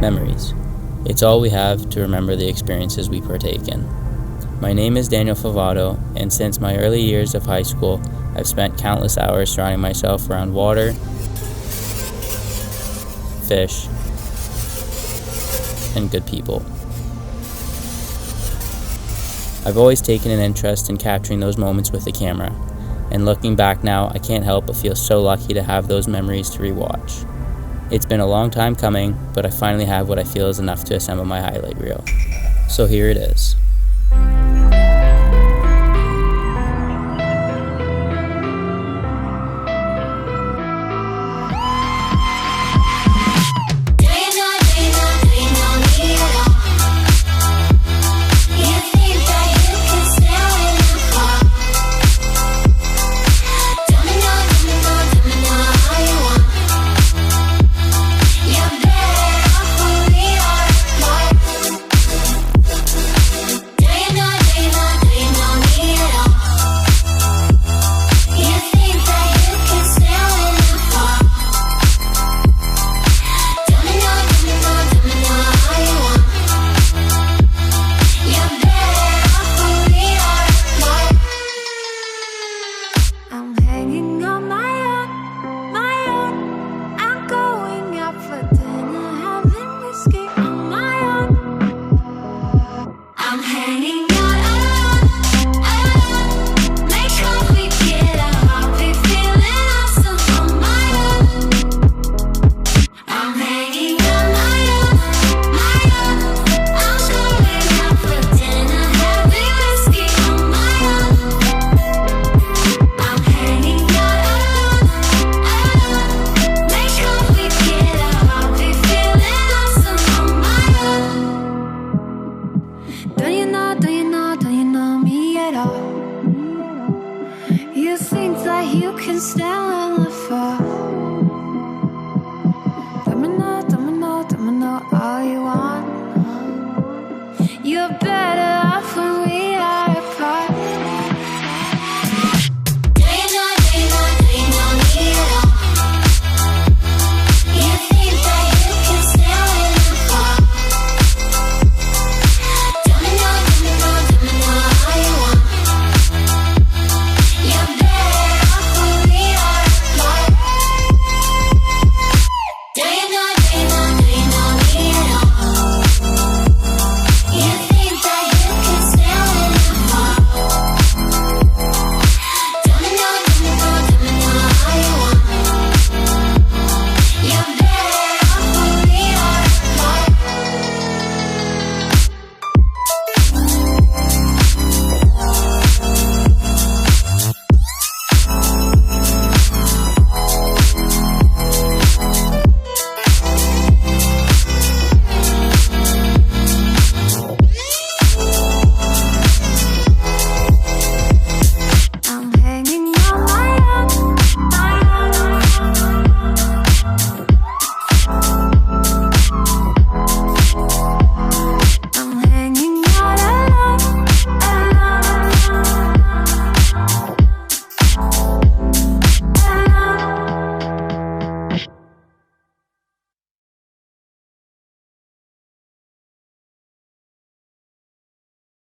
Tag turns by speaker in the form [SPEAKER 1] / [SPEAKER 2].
[SPEAKER 1] Memories. It's all we have to remember the experiences we partake in. My name is Daniel Favato, and since my early years of high school, I've spent countless hours surrounding myself around water, fish, and good people. I've always taken an interest in capturing those moments with the camera, and looking back now, I can't help but feel so lucky to have those memories to rewatch. It's been a long time coming, but I finally have what I feel is enough to assemble my highlight reel. So here it is.